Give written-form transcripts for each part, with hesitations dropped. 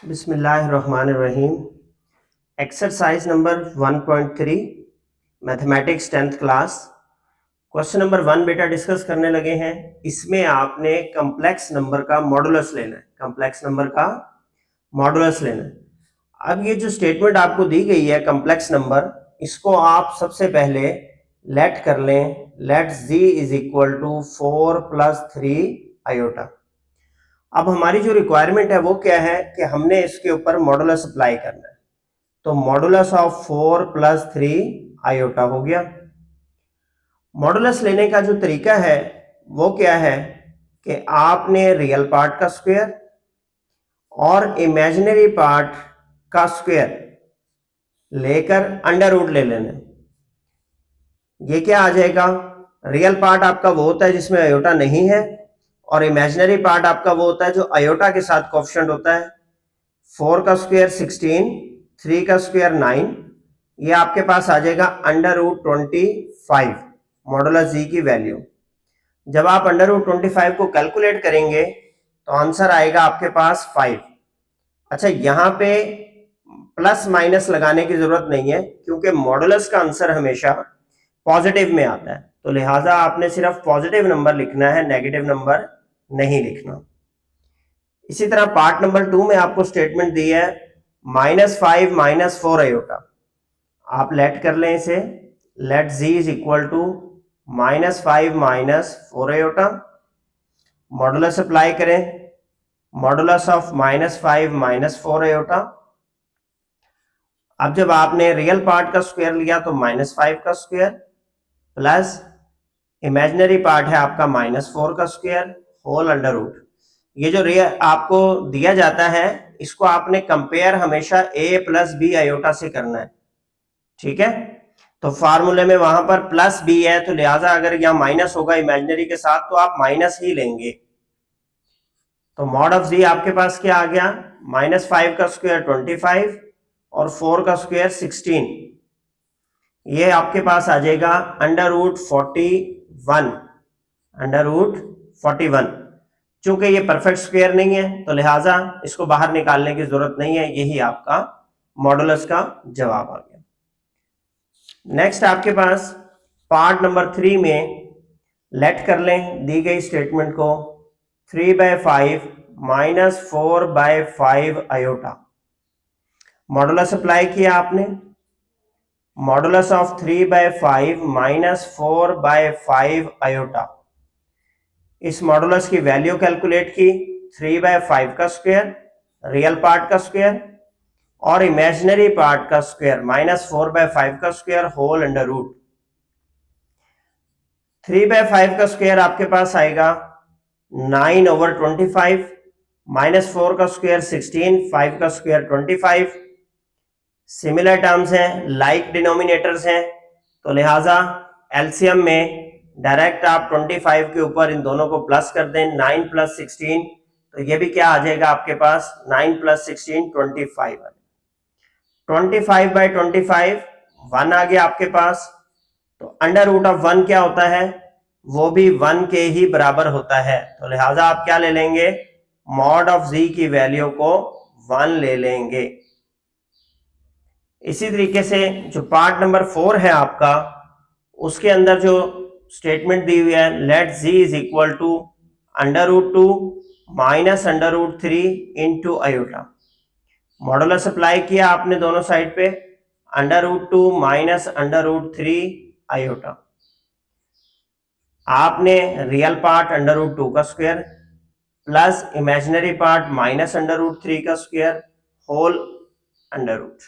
बिस्मिल्लाहिर्रहमानिर्रहीम। Exercise number 1.3 mathematics 10th class. Question number 1 बेटा discuss करने लगे हैं। इसमें आपने कम्प्लेक्स नंबर का मॉडुलस लेना है। कम्प्लेक्स नंबर का मॉडुलस लेना है। अब ये जो स्टेटमेंट आपको दी गई है कम्प्लेक्स नंबर, इसको आप सबसे पहले लेट कर लें। Let z is equal to 4 plus 3 iota. अब हमारी जो रिक्वायरमेंट है वो क्या है कि हमने इसके ऊपर मॉडुलस अप्लाई करना है। तो मॉडुलस ऑफ 4 प्लस 3 आयोटा हो गया। मॉडुलस लेने का जो तरीका है वो क्या है कि आपने रियल पार्ट का स्क्वायर और इमेजिनरी पार्ट का स्क्वायर लेकर अंडर रूट ले लेना। ये क्या आ जाएगा, रियल पार्ट आपका वो होता है जिसमें आयोटा नहीं है, और इमेजिनरी पार्ट आपका वो होता है जो आयोटा के साथ कोएफिशिएंट होता है। 4 का स्क्वायर 16, 3 का स्क्वायर 9, ये आपके पास आ जाएगा अंडर रूट 25 मॉडुलस जी की वैल्यू। जब आप अंडर रूट 25 को कैलकुलेट करेंगे तो आंसर आएगा आपके पास 5। अच्छा, यहां पे प्लस माइनस लगाने की जरूरत नहीं है क्योंकि मॉडुलस का आंसर हमेशा पॉजिटिव में आता है, तो लिहाजा आपने सिर्फ पॉजिटिव नंबर लिखना है, नेगेटिव नंबर नहीं लिखना। इसी तरह पार्ट नंबर 2 में आपको स्टेटमेंट दी है -5 -4 आयोटा। आप लेट कर लें इसे। Let z is equal to -5 -4 iota. Modulus apply करें। Modulus of -5 -4 iota. अब जब आपने रियल पार्ट का स्क्वायर लिया तो -5 का स्क्वायर प्लस इमेजिनरी पार्ट है आपका -4 का स्क्वायर होल अंडर रूट। ये जो रियल आपको दिया जाता है इसको आपने कंपेयर हमेशा a प्लस बी आयोटा से करना है, ठीक है। तो फार्मूले में वहां पर प्लस बी है, तो लिहाजा अगर यहाँ माइनस होगा इमेजिनरी के साथ तो आप माइनस ही लेंगे। तो मॉड ऑफ जी आपके पास क्या आ गया, -5 का स्क्वायर 25 और 4 का स्क्वायर 16, ये आपके पास आ जाएगा अंडर रूट 41। Under root 41। चूंकि ये परफेक्ट स्क्वायर नहीं है तो लिहाजा इसको बाहर निकालने की जरूरत नहीं है। यही आपका मॉडुलस का जवाब आ गया। नेक्स्ट आपके पास पार्ट नंबर 3 में लेट कर लें दी गई स्टेटमेंट को। 3/5 -4/5 आयोटा। मॉडुलस अप्लाई किया आपने। Modulus of 3/5 -4/5 iota. इस मॉडुलस की वैल्यू कैलकुलेट की। 3/5 का स्क्वायर, रियल पार्ट का स्क्वायर और इमेजिनरी पार्ट का स्क्वायर -4/5 का स्क्वायर होल अंडर रूट। 3/5 का स्क्वायर आपके पास आएगा 9/25, -4 का स्क्वायर 16, 5 का स्क्वायर 25। सिमिलर टर्म्स हैं, लाइक डिनोमिनेटर्स हैं, तो लिहाजा एलसीएम में डायरेक्ट आप 25 के ऊपर इन दोनों को प्लस कर दें। 9 + 16, तो ये भी क्या आ जाएगा आपके पास, 9 + 16 25। 25/25 1 आ गया आपके पास। तो अंडर रूट ऑफ 1 क्या होता है, वो भी 1 के ही बराबर होता है, तो लिहाजा आप क्या ले लेंगे, मॉड ऑफ z की वैल्यू को 1 ले लेंगे। इसी तरीके से जो पार्ट नंबर 4 है आपका, उसके अंदर जो स्टेटमेंट दी हुई है, let z is equal to √2 minus √3 into iota. Modulus apply किया आपने दोनों साइड पे, √2 माइनस √3 आयोटा। आपने रियल पार्ट √2 का स्क्वायर प्लस इमेजिनरी पार्ट -√3 का स्क्वायर होल अंडर रूट।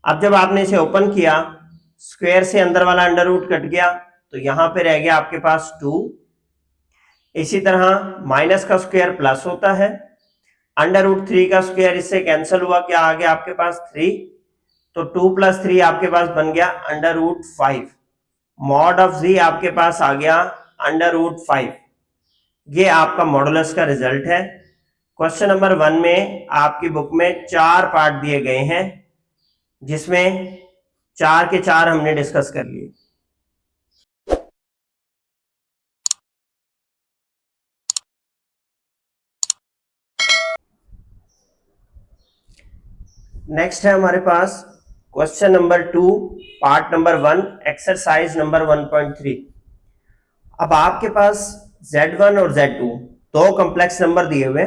अब जब आपने इसे ओपन किया, स्क्वायर से अंदर वाला अंडर रूट कट गया, तो यहां पे रह गया आपके पास 2। इसी तरह माइनस का स्क्वायर प्लस होता है, √3 का स्क्वायर इससे कैंसिल हुआ, क्या आ गया आपके पास 3, तो 2 + 3 आपके पास बन गया √5। मॉड ऑफ z आपके पास आ गया √5। ये आपका मॉडुलस का रिजल्ट है। क्वेश्चन नंबर 1 में आपकी बुक में 4 पार्ट दिए गए हैं, जिसमें 4 के 4 हमने डिस्कस कर लिए। नेक्स्ट है हमारे पास question number 2 part number 1 exercise number 1.3। अब आपके पास Z1 और Z2 दो कॉम्प्लेक्स नंबर दिए हुए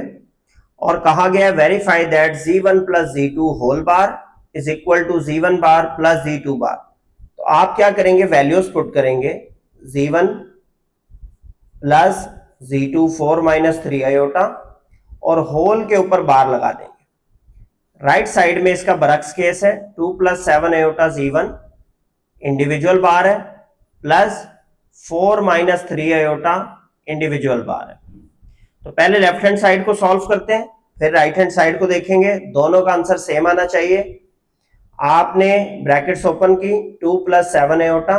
और कहा गया है verify that Z1 plus Z2 whole bar is equal to Z1 bar plus Z2 bar. तो आप क्या करेंगे, वैल्यूज पुट करेंगे, Z1 plus Z2 4 minus 3 iota और होल के ऊपर बार लगा देंगे। राइट साइड में इसका बरक्स केस है, 2 प्लस 7 आयोटा Z1 इंडिविजुअल बार है प्लस 4 माइनस 3 आयोटा इंडिविजुअल बार है। तो पहले लेफ्ट हैंड साइड को सॉल्व करते हैं, फिर राइट हैंड साइड को देखेंगे। दोनों का आंसर सेम आना चाहिए। आपने ब्रैकेट्स ओपन की, 2 plus 7 iota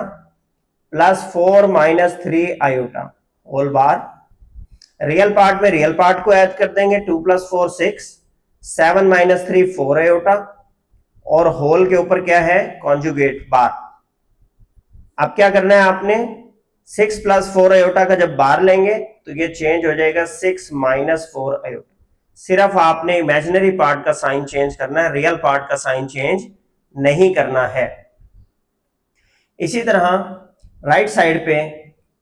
plus 4 minus 3 iota whole bar. Real part में रियल पार्ट को ऐड कर देंगे, 2 प्लस 4 6, 7 माइनस 3 4 आयोटा और होल के ऊपर क्या है, कॉन्जुगेट बार। अब क्या करना है आपने, 6 प्लस 4 आयोटा का जब बार लेंगे तो ये चेंज हो जाएगा 6 माइनस 4 आयोटा। सिर्फ आपने इमेजिनरी पार्ट का साइन चेंज करना है, रियल पार्ट का साइन चेंज नहीं करना है। इसी तरह राइट साइड पे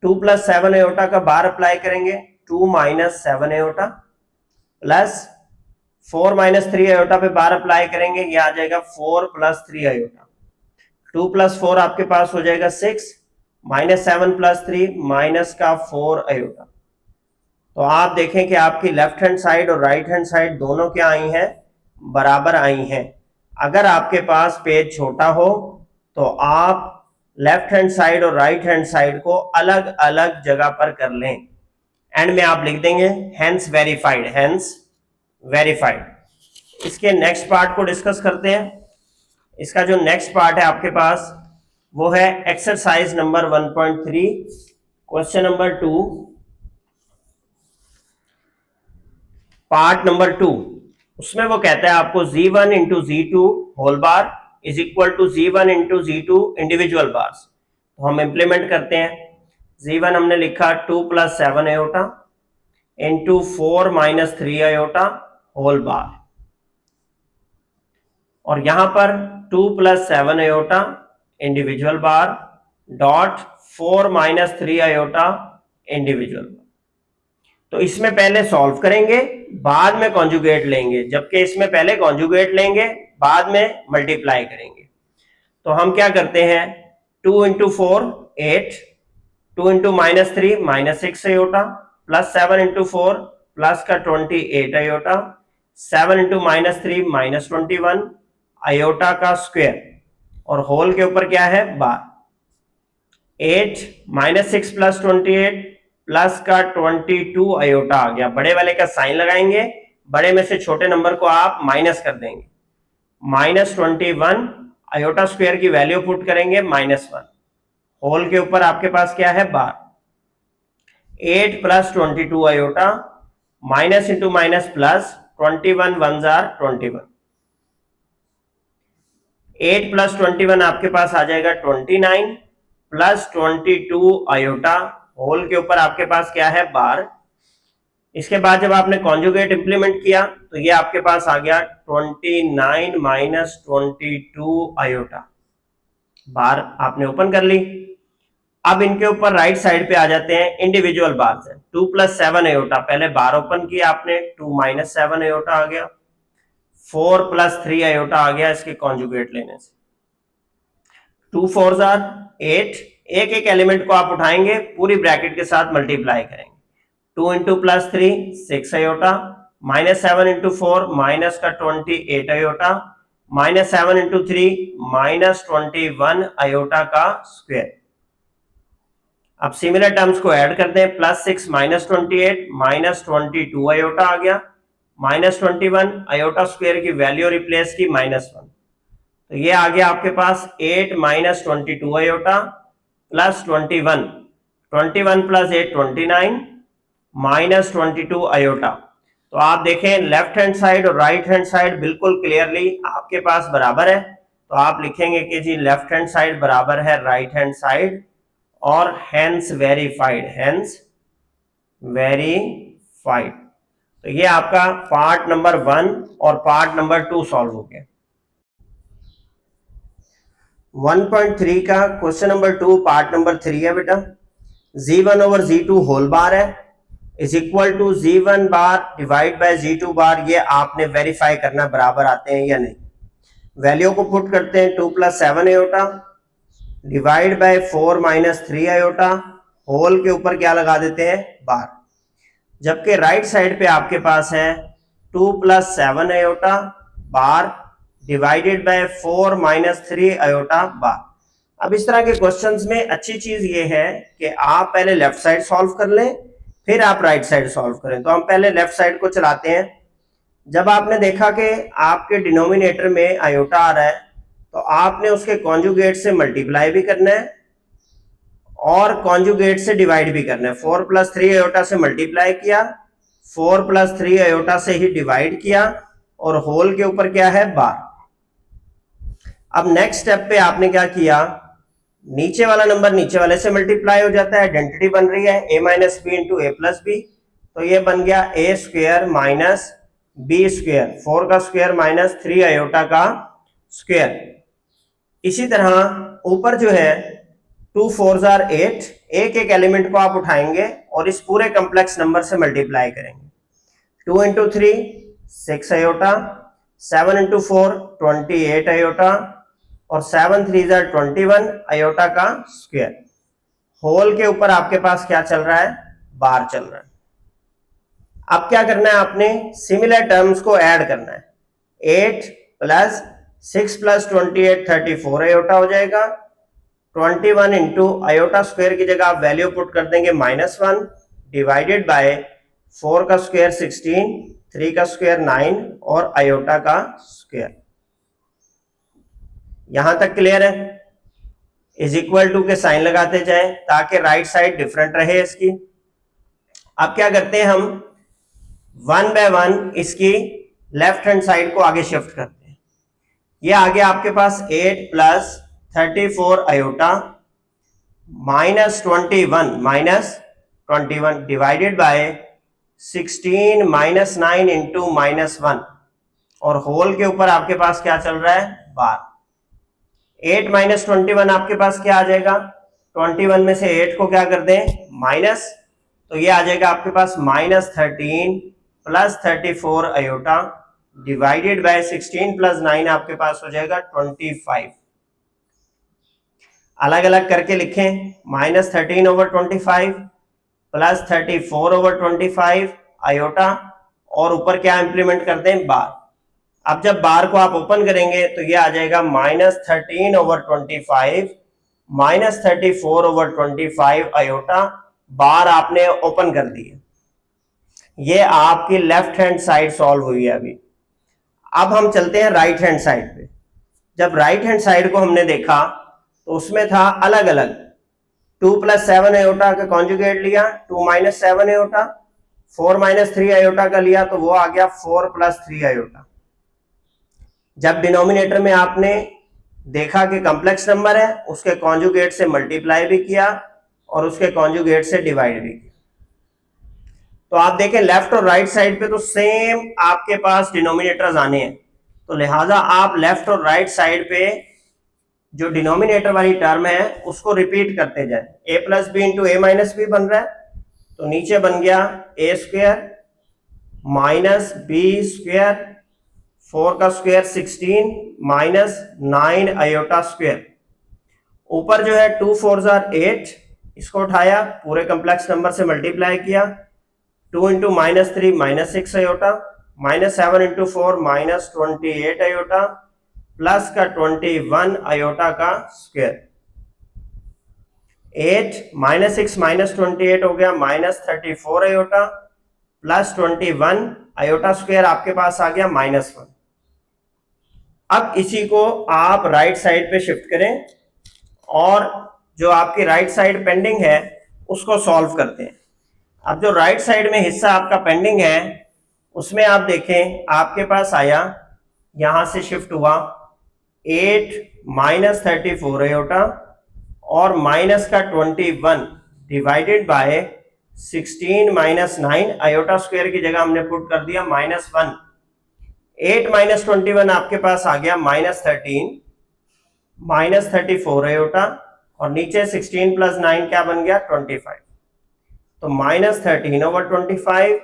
2 प्लस 7 आयोटा का बार अप्लाई करेंगे, 2 minus 7 iota plus 4 minus 3 iota पे बार अप्लाई करेंगे, ये आ जाएगा 4 प्लस 3 आयोटा। 2 प्लस 4 आपके पास हो जाएगा 6 माइनस 7 प्लस 3 माइनस का 4 आयोटा। तो आप देखें कि आपकी लेफ्ट हैंड साइड और राइट हैंड साइड दोनों क्या आई हैं, बराबर आई हैं। अगर आपके पास पेज छोटा हो तो आप लेफ्ट हैंड साइड और राइट हैंड साइड को अलग अलग जगह पर कर लें। एंड में आप लिख देंगे हेंस वेरीफाइड, हेंस वेरीफाइड। इसके नेक्स्ट पार्ट को डिस्कस करते हैं। इसका जो नेक्स्ट पार्ट है आपके पास वो है exercise number 1.3 question number 2 part number 2। उसमें वो कहता है आपको Z1 into Z2 whole bar is equal to Z1 into Z2 individual bars. तो हम इंप्लीमेंट करते हैं। Z1 हमने लिखा 2 plus 7 iota into 4 minus 3 iota whole bar, और यहां पर 2 plus 7 iota individual bar dot 4 minus 3 iota individual bar. तो इसमें पहले सॉल्व करेंगे, बाद में कॉन्जुगेट लेंगे, जबकि इसमें पहले कॉन्जुगेट लेंगे बाद में मल्टीप्लाई करेंगे। तो हम क्या करते हैं, 2 into 4 8, 2 into minus 3 minus 6 iota plus 7 into 4 plus का 28 iota, 7 into minus 3 minus 21 iota का स्क्वायर और होल के ऊपर क्या है, बार। 8 माइनस 6 प्लस 28 प्लस का 22 आयोटा आ गया। बड़े वाले का साइन लगाएंगे, बड़े में से छोटे नंबर को आप माइनस कर देंगे, माइनस 21 आयोटा स्क्वायर की वैल्यू पुट करेंगे -1, होल के ऊपर आपके पास क्या है, बार। 8 plus 22 iota minus into minus plus 21 1 jar 21, 8 plus 21 आपके पास आ जाएगा 29 प्लस 22 आयोटा होल के ऊपर आपके पास क्या है, बार। इसके बाद जब आपने कॉन्जुगेट इंप्लीमेंट किया तो ये आपके पास आ गया 29 माइनस 22 आयोटा, बार आपने ओपन कर ली। अब इनके ऊपर राइट साइड पे आ जाते हैं इंडिविजुअल बार से। 2 प्लस 7 आयोटा, पहले बार ओपन किया आपने, 2 माइनस 7 आयोटा आ गया, 4 प्लस 3 आयोटा आ गया इसके कॉन्जुगेट लेने से। 2 4 जार 8, एक एक एलिमेंट को आप उठाएंगे, पूरी ब्रैकेट के साथ मल्टीप्लाई करेंगे। 2 into plus 3 6 iota minus 7 into 4 minus का 28 iota minus 7 into 3 minus 21 iota का स्क्वायर। अब सिमिलर टर्म्स को ऐड करते हैं, प्लस 6 माइनस 28 माइनस 22 आयोटा आ गया, माइनस 21 आयोटा स्क्वायर की वैल्यू रिप्लेस की -1, तो ये आ गया आपके पास 8 minus 22 iota plus 21, 21 plus 8 29 minus 22 iota. तो आप देखें लेफ्ट हैंड साइड और राइट हैंड साइड बिल्कुल क्लियरली आपके पास बराबर है। तो आप लिखेंगे कि जी लेफ्ट हैंड साइड बराबर है राइट हैंड साइड और हेंस वेरीफाइड, हेंस वेरीफाइड। तो ये आपका पार्ट नंबर 1 और पार्ट नंबर 2 सॉल्व हो गया। 1.3 का क्वेश्चन नंबर 2 पार्ट नंबर 3 है बेटा। z1 over z2 whole bar है is equal to z1 bar divide by z2 bar. ये आपने वेरीफाई करना बराबर आते हैं या नहीं। वैल्यू को पुट करते हैं 2 + 7 iota divide by 4 - 3 iota whole के ऊपर क्या लगा देते हैं बार। जबकि राइट साइड पे आपके पास है 2 + 7 iota bar divided by 4 - 3 iota bar. अब इस तरह के क्वेश्चंस में अच्छी चीज ये है कि आप पहले लेफ्ट साइड सॉल्व कर लें फिर आप राइट साइड सॉल्व करें। तो हम पहले लेफ्ट साइड को चलाते हैं। जब आपने देखा कि आपके डिनोमिनेटर में आयोटा आ रहा है तो आपने उसके कॉन्जुगेट से मल्टीप्लाई भी करना है और कॉन्जुगेट से डिवाइड भी करना है। 4 + 3 आयोटा से मल्टीप्लाई किया, 4 + 3 आयोटा से ही डिवाइड किया और होल के ऊपर क्या है बार। अब नेक्स्ट स्टेप पे आपने क्या किया, नीचे वाला नंबर नीचे वाले से मल्टीप्लाई हो जाता है, आइडेंटिटी बन रही है a - b × a + b। तो ये बन गया a² - b², 4 का स्क्वायर माइनस 3 आयोटा का स्क्वायर। इसी तरह ऊपर जो है 2 × 4 = 8, एक एक एलिमेंट को आप उठाएंगे और इस पूरे कम्प्लेक्स नंबर से मल्टीप्लाई करेंगे। 2 × 3 6 आयोटा, 7 × 4 28 आयोटा और 7 × 3 = 21 आयोटा का स्क्वायर। होल के ऊपर आपके पास क्या चल रहा है बार चल रहा है। अब क्या करना है, आपने सिमिलर टर्म्स को ऐड करना है। 8 + 6 + 28 34 आयोटा हो जाएगा। 21 इंटू आयोटा स्क्वायर की जगह आप वैल्यू पुट कर देंगे -1 डिवाइडेड बाय 4 का स्क्वायर 16, 3 का स्क्वायर 9 और आयोटा का स्क्वायर। यहां तक क्लियर है? इज इक्वल टू के साइन लगाते जाएं ताकि राइट साइड डिफरेंट रहे इसकी। अब क्या करते हैं, हम 1 बाय 1 इसकी लेफ्ट हैंड साइड को आगे शिफ्ट करते हैं। ये आगे आपके पास 8 + 34 आयोटा -21 डिवाइडेड बाय 16 - 9 इंटू -1 और होल के ऊपर आपके पास क्या चल रहा है बार। 8 - 21 आपके पास क्या आ जाएगा, 21 में से 8 को क्या कर दें माइनस, तो ये आ जाएगा आपके पास -13 + 34 आयोटा डिवाइडेड बाय 16 + 9 आपके पास हो जाएगा 25। अलग अलग करके लिखें, -13/25 + 34/25 आयोटा और ऊपर क्या इंप्लीमेंट कर दें बार। अब जब बार को आप ओपन करेंगे तो ये आ जाएगा -13/25 -34/25 आयोटा। बार आपने ओपन कर दी है। ये आपकी लेफ्ट हैंड साइड सॉल्व हुई है अभी। अब हम चलते हैं राइट हैंड साइड पे। जब राइट हैंड साइड को हमने देखा तो उसमें था अलग अलग। 2 + 7 आयोटा का कॉन्जुगेट लिया, 2 - 7 आयोटा, 4 - 3 आयोटा का लिया तो वो आ गया 4 + 3 आयोटा। जब डिनोमिनेटर में आपने देखा कि कॉम्प्लेक्स नंबर है, उसके कॉन्जुगेट से मल्टीप्लाई भी किया और उसके कॉन्जुगेट से डिवाइड भी किया। तो आप देखें लेफ्ट और राइट साइड पे तो सेम आपके पास डिनोमिनेटर्स आने हैं, तो लिहाजा आप लेफ्ट और राइट साइड पे जो डिनोमिनेटर वाली टर्म है उसको रिपीट करते जाए। a + b × a - b बन रहा है तो नीचे बन गया a² - b², 4 का स्क्वायर 16 -9 आयोटा स्क्वायर। ऊपर जो है 2 × 4 = 8, इसको उठाया पूरे कम्प्लेक्स नंबर से मल्टीप्लाई किया, 2 × -3 -6 आयोटा, -7 × 4 -28 आयोटा प्लस का 21 आयोटा का स्क्वायर। 8 - 6 -28 हो गया -34 आयोटा प्लस 21 आयोटा स्क्वायर आपके पास आ गया -1। अब इसी को आप राइट साइड पे शिफ्ट करें और जो आपकी राइट साइड पेंडिंग है उसको सॉल्व करते हैं। अब जो राइट साइड में हिस्सा आपका पेंडिंग है उसमें आप देखें आपके पास आया, यहां से शिफ्ट हुआ 8 - 34 आयोटा और माइनस का 21 डिवाइडेड बाय 16 - 9 आयोटा स्क्वायर की जगह हमने पुट कर दिया -1। 8 - 21 आपके पास आ गया -13 -34 आयोटा, और नीचे 16 प्लस 9 क्या बन गया 25। तो -13/25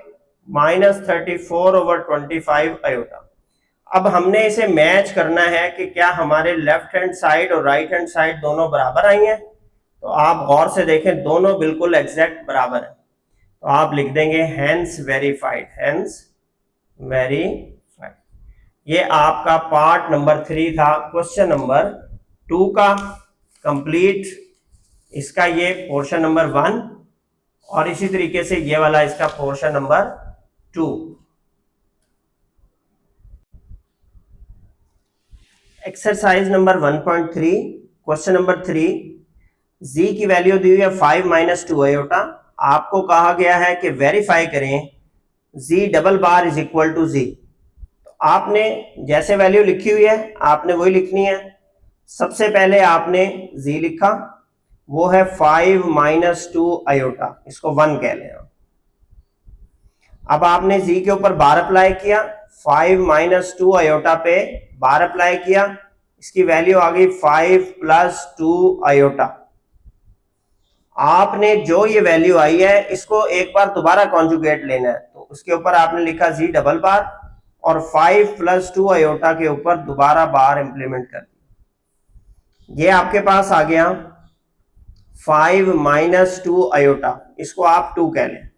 -34/25 आयोटा। अब हमने इसे मैच करना है कि क्या हमारे लेफ्ट हैंड साइड और राइट हैंड साइड दोनों बराबर आई हैं। तो आप गौर से देखें, दोनों बिल्कुल एग्जैक्ट बराबर है। तो आप लिख देंगे हैंस वेरीफाइड, हैंस वेरीफाइड। ये आपका पार्ट नंबर 3 था। क्वेश्चन नंबर 2 का कंप्लीट, इसका ये पोर्शन नंबर 1, और इसी तरीके से ये वाला इसका portion number 2। Exercise number 1.3, question number 3, जी की वैल्यू दी हुई है 5 - 2 आयोटा। आपको कहा गया है कि वेरीफाई करें G double bar is equal to G. तो आपने जैसे वैल्यू लिखी हुई है आपने वही लिखनी है। सबसे पहले आपने जी लिखा, वो है 5 - 2 आयोटा, इसको 1 कह लें। अब आपने जी के ऊपर बार अप्लाई किया, 5 - 2 आयोटा पे बार अप्लाई किया, इसकी वैल्यू आ गई 5 + 2 आयोटा। आपने जो ये वैल्यू आई है इसको एक बार दोबारा कॉन्जुगेट लेना है, तो उसके ऊपर आपने लिखा जी डबल बार, और 5 + 2 आयोटा के ऊपर दोबारा बार इंप्लीमेंट कर दिया। ये आपके पास आ गया 5 - 2 आयोटा, इसको आप 2 कह लें।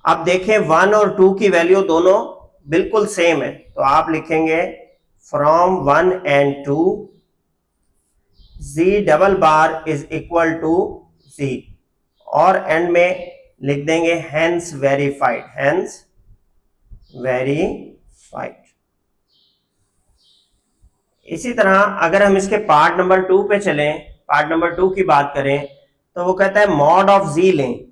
अब देखें 1 और 2 की वैल्यू दोनों बिल्कुल सेम है, तो आप लिखेंगे from 1 and 2 G double bar is equal to G, और एंड में लिख देंगे हैंस वेरीफाइड, हैंस वेरीफाइड। इसी तरह अगर हम इसके पार्ट नंबर 2 पे चलें, पार्ट नंबर 2 की बात करें, तो वो कहता है मॉड ऑफ जी लें।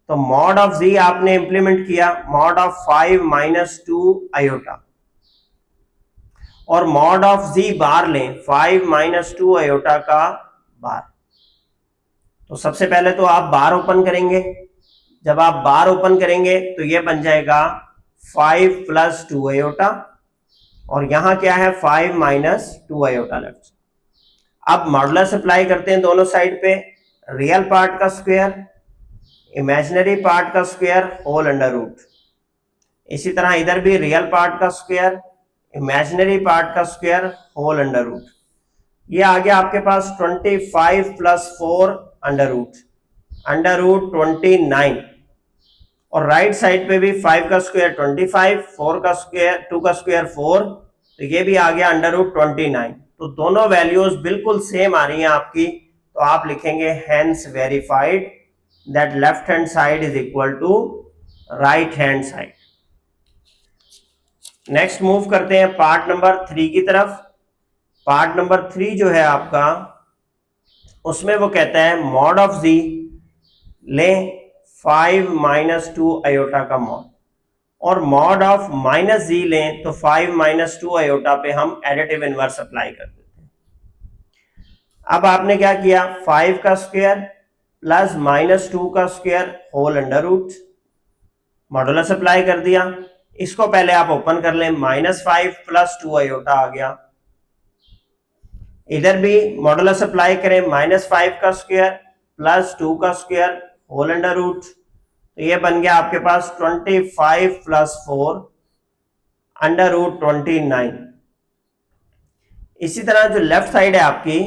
तो मॉड ऑफ जी आपने इंप्लीमेंट किया, मॉड ऑफ 5 - 2 आयोटा, और मॉड ऑफ जी बार लें 5 - 2 आयोटा का बार। तो सबसे पहले तो आप बार ओपन करेंगे, जब आप बार ओपन करेंगे तो ये बन जाएगा 5 + 2 आयोटा, और यहां क्या है 5 - 2 आयोटा लेफ्ट। अब मॉडुलस अप्लाई करते हैं दोनों साइड पे, रियल पार्ट का स्क्वायर, इमेजिनरी पार्ट का स्क्वायर, होल अंडर रूट। इसी तरह इधर भी रियल पार्ट का स्क्वायर, इमेजिनरी पार्ट का स्क्वायर, होल अंडर रूट। ये आ गया आपके पास 25 + 4 अंडर रूट 29, और राइट साइड पे भी 5 का स्क्वायर 25, 4 का स्क्वायर 2 का स्क्वायर 4, तो ये भी आ गया अंडर रूट 29। तो दोनों वैल्यूज बिल्कुल सेम आ रही हैं आपकी, तो आप लिखेंगे hence verified that left hand side is equal to right hand side. Next move करते हैं पार्ट नंबर 3 की तरफ। पार्ट नंबर 3 जो है आपका, उसमें वो कहता है मॉड ऑफ जी लें 5 - 2 आयोटा का मॉड, और मॉड ऑफ माइनस जी लें तो 5 - 2 आयोटा पे हम एडिटिव इनवर्स अप्लाई कर देते हैं। अब आपने क्या किया, 5 का स्क्वायर प्लस -2 का square whole under root, modulus apply कर दिया। इसको पहले आप ओपन कर लें, -5 + 2 आयोटा आ गया। इधर भी मॉडुलस अप्लाई करें, -5 का स्क्वायर प्लस 2 का स्क्वायर होल अंडर रूट, तो ये बन गया आपके पास 25 + 4 अंडर रूट 29। इसी तरह जो लेफ्ट साइड है आपकी,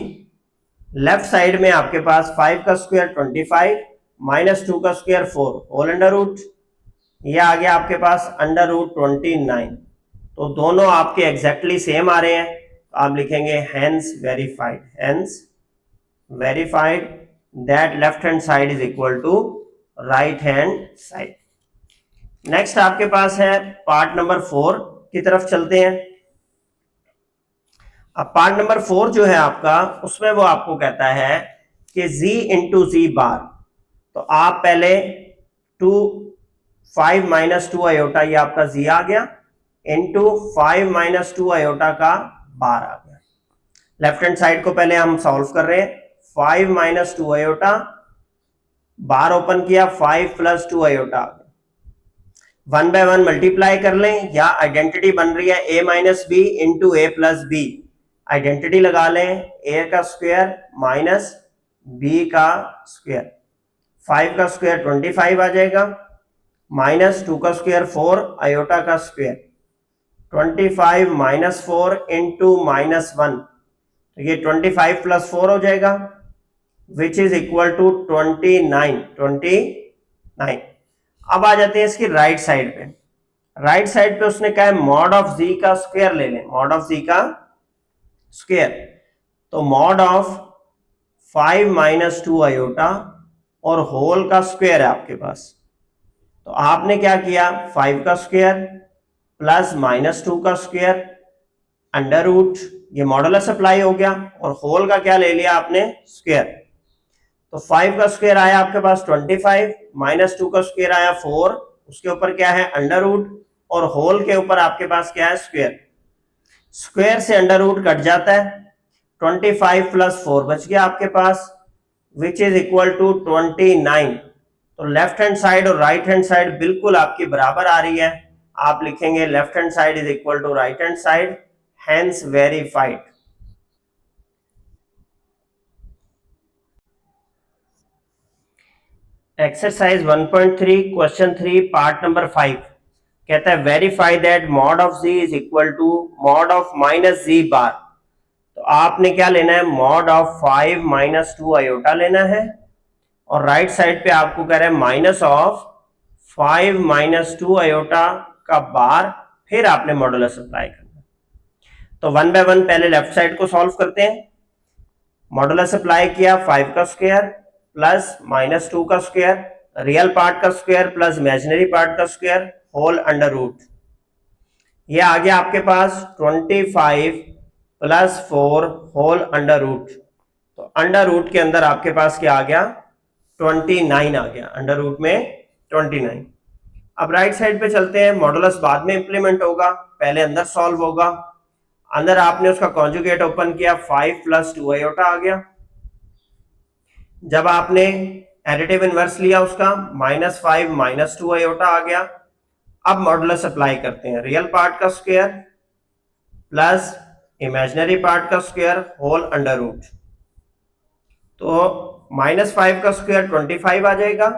लेफ्ट साइड में आपके पास 5 का स्क्वायर 25 -2 का स्क्वायर 4 होल अंडर रूट, ये आ गया आपके पास अंडर रूट 29। तो दोनों आपके एग्जैक्टली सेम आ रहे हैं, तो आप लिखेंगे hence verified that left hand side is equal to right hand side. Next आपके पास है पार्ट नंबर 4 की तरफ चलते हैं। अब पार्ट नंबर 4 जो है आपका, उसमें वो आपको कहता है कि z इंटू जी बार, तो आप पहले 5 - 2 आयोटा, ये आपका z आ गया, इंटू 5 - 2 आयोटा का बार आ गया। लेफ्ट हैंड साइड को पहले हम सॉल्व कर रहे हैं, 5 - 2 आयोटा, बार ओपन किया, 5 + 2 आयोटा, 1 बाय 1 मल्टीप्लाई कर लें, या आइडेंटिटी बन रही है a - b into a + b। Identity लगा लें, ए का स्क्वायर माइनस बी का स्क्वायर, 5 का स्क्वायर 25 आ जाएगा, माइनस 2 का स्क्वायर 4 आयोटा का स्क्वायर, 25 माइनस 4 इंटू माइनस 1, तो ये 25 प्लस 4 हो जाएगा विच इज इक्वल टू 29। अब आ जाते हैं इसकी राइट साइड पे। राइट साइड पे उसने कहा है मॉड ऑफ जी का स्क्वायर ले लें, मॉड ऑफ जी का स्क्वायर, तो मॉड ऑफ 5 माइनस 2 आयोटा और होल का स्क्वायर है आपके पास, तो आपने क्या किया 5 का स्क्वायर प्लस माइनस 2 का स्क्वायर अंडर रूट, ये मॉडुलस अप्लाई हो गया, और होल का क्या ले लिया आपने स्क्वायर, तो 5 का स्क्वायर आया आपके पास 25, माइनस 2 का स्क्वायर आया 4, उसके ऊपर क्या है अंडर रूट, और होल के ऊपर आपके पास क्या है स्क्वायर, स्क्वायर से अंडर रूट कट जाता है, 25 प्लस 4 बच गया आपके पास विच इज इक्वल टू 29। तो लेफ्ट हैंड साइड और राइट हैंड साइड बिल्कुल आपकी बराबर आ रही है, आप लिखेंगे left hand side is equal to right hand side, hence verified. Exercise 1.3 question 3 part number 5 कहता है verify that mod of z is equal to mod of minus जी बार। तो आपने क्या लेना है मॉड ऑफ 5 माइनस 2 आयोटा लेना है, और राइट साइड पे आपको कह रहा है माइनस ऑफ 5 माइनस 2 आयोटा का बार, फिर आपने मॉडुलस अप्लाई करना। तो वन बाय वन पहले लेफ्ट साइड को सॉल्व करते हैं। मॉडुलस अप्लाई किया 5 का स्क्वायर प्लस माइनस 2 का स्क्वायर, रियल पार्ट का स्क्वायर प्लस इमेजिनरी पार्ट का स्क्वायर, होल अंडर रूट, ये आ गया आपके पास 25 प्लस 4 होल अंडर रूट, तो अंडर रूट के अंदर आपके पास क्या आ गया 29 आ गया, अंडर रूट में 29। अब राइट साइड पे चलते हैं, मॉडुलस बाद में इंप्लीमेंट होगा, पहले अंदर सॉल्व होगा। अंदर आपने उसका कॉन्जुगेट ओपन किया 5 प्लस 2 आयोटा आ गया, जब आपने एडिटिव इनवर्स लिया उसका माइनस 5 माइनस 2 आयोटा आ गया। अब मॉडुलस अप्लाई करते हैं, रियल पार्ट का स्क्वायर प्लस इमेजिनरी पार्ट का स्क्वायर होल अंडर रूट, तो माइनस 5 का स्क्वायर 25 आ जाएगा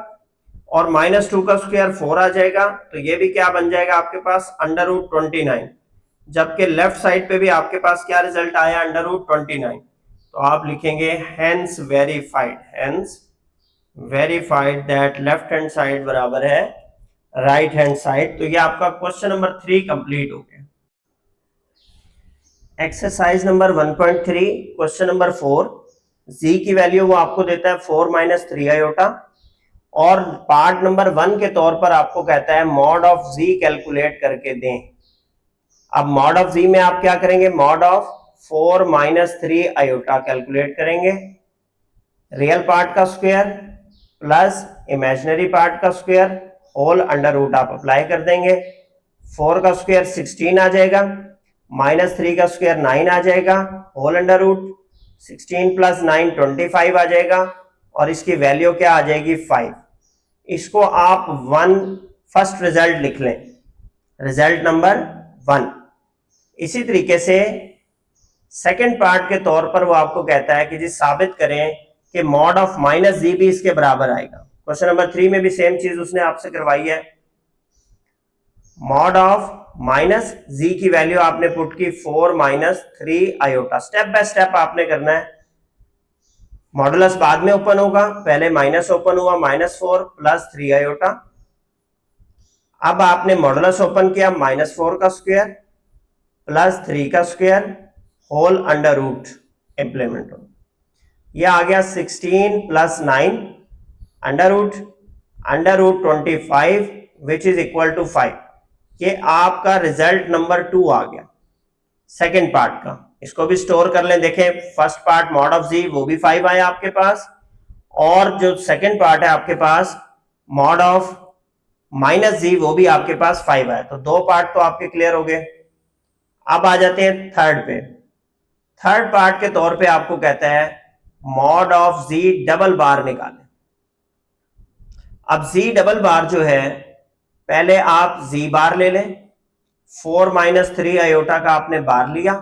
और माइनस 2 का स्क्वायर 4 आ जाएगा, तो ये भी क्या बन जाएगा आपके पास अंडर रूट 29, जबकि लेफ्ट साइड पे भी आपके पास क्या रिजल्ट आया अंडर रूट 29, तो आप लिखेंगे hence verified that left hand side बराबर है राइट हैंड साइड। तो ये आपका क्वेश्चन नंबर 3 कंप्लीट हो गया। एक्सरसाइज नंबर 1.3 क्वेश्चन नंबर 4, जी की वैल्यू वो आपको देता है 4 माइनस 3 आयोटा, और पार्ट नंबर 1 के तौर पर आपको कहता है मॉड ऑफ जी कैलकुलेट करके दें। अब मॉड ऑफ जी में आप क्या करेंगे, mod of 4 minus 3 iota calculate करेंगे, रियल पार्ट का स्क्वायर प्लस इमेजिनरी पार्ट का स्क्वायर होल अंडर रूट आप अप्लाई कर देंगे, 4 का स्क्वायर 16 आ जाएगा, माइनस 3 का स्क्वायर 9 आ जाएगा, होल अंडर रूट 16 प्लस 9 25 आ जाएगा, और इसकी वैल्यू क्या आ जाएगी 5। इसको आप 1 फर्स्ट रिजल्ट लिख लें, रिजल्ट नंबर 1। इसी तरीके से सेकंड पार्ट के तौर पर वो आपको कहता है कि जी साबित करें कि मॉड ऑफ माइनस जी भी इसके बराबर आएगा। क्वेश्चन नंबर 3 में भी सेम चीज उसने आपसे करवाई है, मॉड ऑफ माइनस जी की वैल्यू आपने पुट की 4 minus 3 iota, step by step आपने करना है। मॉडुलस बाद में ओपन होगा, पहले माइनस ओपन हुआ माइनस 4 प्लस 3 आयोटा, अब आपने मॉडुलस ओपन किया माइनस 4 का स्क्वायर प्लस 3 का square whole under root implement हो, यह आ गया 16 plus 9 under root 25 which is equal to 5। ये आपका रिजल्ट नंबर 2 आ गया सेकेंड पार्ट का। इसको भी स्टोर कर लें, देखें फर्स्ट पार्ट मॉड ऑफ जी वो भी 5 आया आपके पास, और जो सेकेंड पार्ट है आपके पास मॉड ऑफ माइनस जी वो भी आपके पास 5 आया, तो 2 पार्ट तो आपके क्लियर हो गए। अब आ जाते हैं थर्ड पे। थर्ड पार्ट के तौर पे आपको कहता है मॉड ऑफ जी डबल बार निकालें। अब जी डबल बार जो है, पहले आप जी बार ले लें, 4 माइनस 3 आयोटा का आपने बार लिया,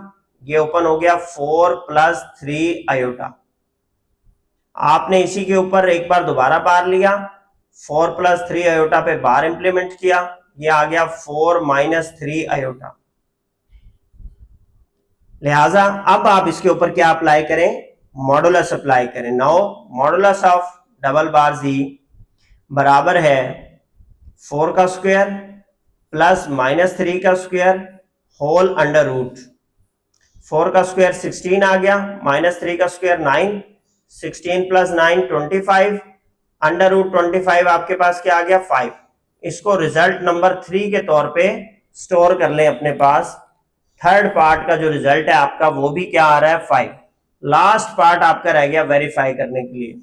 ये ओपन हो गया 4 + 3 आयोटा। आपने इसी के ऊपर एक बार दोबारा बार लिया, 4 + 3 आयोटा पे बार इंप्लीमेंट किया, ये आ गया 4 - 3 आयोटा। लिहाजा अब आप इसके ऊपर क्या अप्लाई करें, मॉडुलस अप्लाई करें। नाउ मॉडुलस ऑफ डबल बार जी बराबर है 4 का स्क्वायर प्लस -3 का स्क्वायर होल अंडर रूट। 4 का स्क्वायर 16 आ गया, -3 का स्क्वायर 9, 16 + 9 25, अंडर रूट 25 आपके पास क्या आ गया 5। इसको रिजल्ट नंबर 3 के तौर पे स्टोर कर लें अपने पास। थर्ड पार्ट का जो रिजल्ट है आपका वो भी क्या आ रहा है 5। लास्ट पार्ट आपका रह गया वेरीफाई करने के लिए।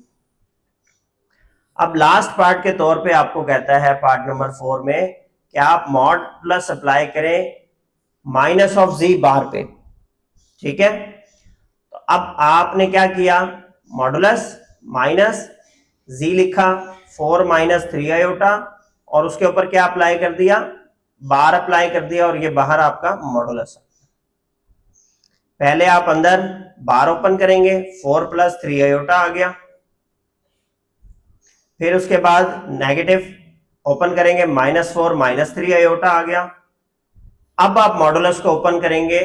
अब लास्ट पार्ट के तौर पे आपको कहता है पार्ट नंबर 4 में कि आप मॉडुलस अप्लाई करें माइनस ऑफ जी बार पे। ठीक है, तो अब आपने क्या किया, मॉडुलस माइनस जी लिखा, 4 - 3 आयोटा, और उसके ऊपर क्या अप्लाई कर दिया, बार अप्लाई कर दिया, और ये बाहर आपका मॉडुलस है। पहले आप अंदर बार ओपन करेंगे, 4 + 3 आयोटा आ गया, फिर उसके बाद नेगेटिव ओपन करेंगे, -4 - 3 आयोटा आ गया। अब आप मॉडुलस को ओपन करेंगे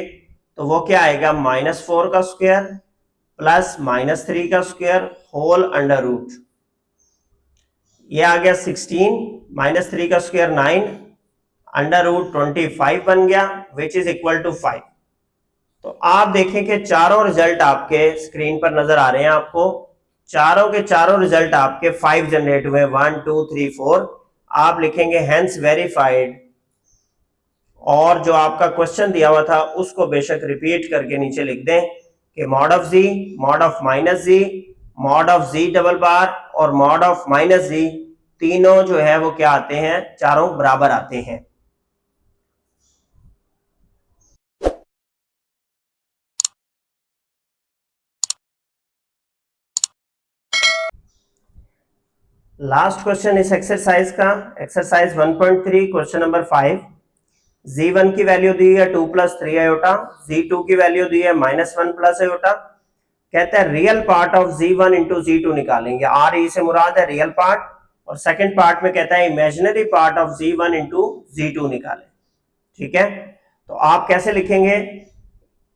तो वो क्या आएगा, -4 का स्क्वायर प्लस -3 का स्क्वायर होल अंडर रूट। ये आ गया 16, -3 का स्क्वायर 9, अंडर रूट 25 बन गया, विच इज इक्वल टू 5। तो आप देखें कि चारों रिजल्ट आपके स्क्रीन पर नजर आ रहे हैं आपको, चारों के चारों रिजल्ट आपके 5 जनरेट हुए, 1 2 3 4। आप लिखेंगे हेंस वेरीफाइड, और जो आपका क्वेश्चन दिया हुआ था उसको बेशक रिपीट करके नीचे लिख दें कि mod of G, mod of minus G, mod of G double bar और मॉड ऑफ माइनस जी, तीनों जो है वो क्या आते हैं, चारों बराबर आते हैं। लास्ट क्वेश्चन इस एक्सरसाइज का, एक्सरसाइज 1.3 क्वेश्चन नंबर 5। Z1 की वैल्यू दी है 2 + 3 आयोटा, Z2 की वैल्यू दी है -1 + आयोटा। कहते हैं real part of Z1 × Z2 निकालेंगे। आर ई से मुराद है रियल पार्ट, और सेकंड पार्ट में कहता है imaginary part of Z1 × Z2 निकालें। ठीक है, तो आप कैसे लिखेंगे,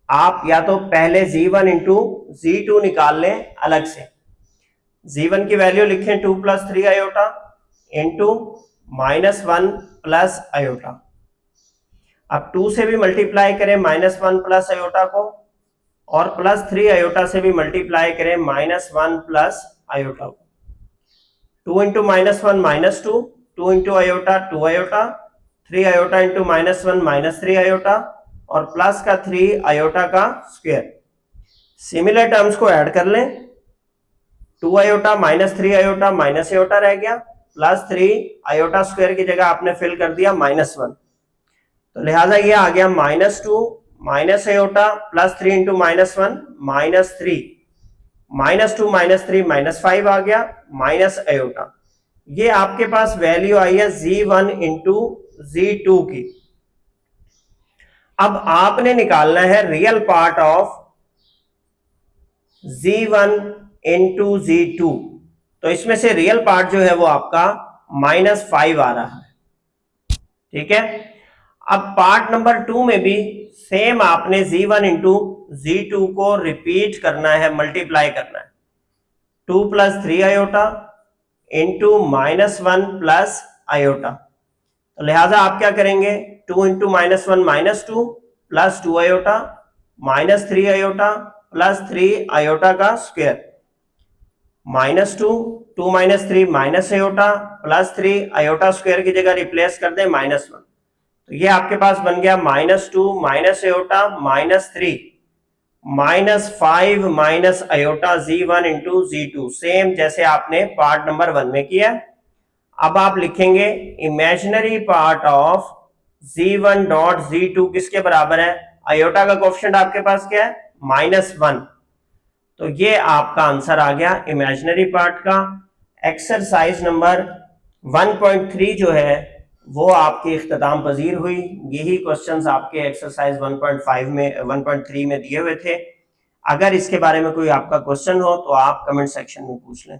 आप या तो पहले Z1 × Z2 निकाल लें अलग से। Z1 की वैल्यू लिखें 2 + 3 आयोटा इंटू -1 + आयोटा। अब 2 से भी मल्टीप्लाई करें -1 + आयोटा को, और +3 आयोटा से भी मल्टीप्लाई करें -1 + आयोटा को। 2 × -1 -2, 2 × आयोटा 2 आयोटा, 3 आयोटा × -1 -3 आयोटा, और प्लस का 3 आयोटा का स्क्वायर। सिमिलर टर्म्स को ऐड कर लें, 2 आयोटा -3 आयोटा माइनस आयोटा रह गया, +3 आयोटा स्क्वायर की जगह आपने फिल कर दिया -1, तो लिहाजा ये आ गया -2 माइनस आयोटा +3 × -1 -3, -2 -3 -5 आ गया, माइनस आयोटा। ये आपके पास वैल्यू आई है Z1 × Z2 की। अब आपने निकालना है real part of Z1 × Z2, तो इसमें से रियल पार्ट जो है वो आपका -5 आ रहा है। ठीक है, अब पार्ट नंबर 2 में भी सेम आपने Z1 × Z2 को रिपीट करना है, मल्टीप्लाई करना है। 2 + 3 आयोटा इंटू -1 + आयोटा, तो लिहाजा आप क्या करेंगे, 2 × -1 -2 + 2 आयोटा -3 आयोटा +3 आयोटा का square, -2 2 - 3 minus iota +3 iota square की जगह रिप्लेस कर दें -1, तो ये आपके पास बन गया -2 minus iota -3 -5 minus iota Z1 × Z2, same जैसे आपने पार्ट नंबर 1 में किया। अब आप लिखेंगे imaginary part of Z1 dot Z2 किसके बराबर है, आयोटा का कोएफिशिएंट आपके पास क्या है, -1, तो ये आपका आंसर आ गया इमेजिनरी पार्ट का। एक्सरसाइज नंबर 1.3 जो है वो आपकी इख्तिताम पजीर हुई। यही क्वेश्चंस आपके एक्सरसाइज 1.5 में 1.3 में दिए हुए थे। अगर इसके बारे में कोई आपका क्वेश्चन हो तो आप कमेंट सेक्शन में पूछ लें।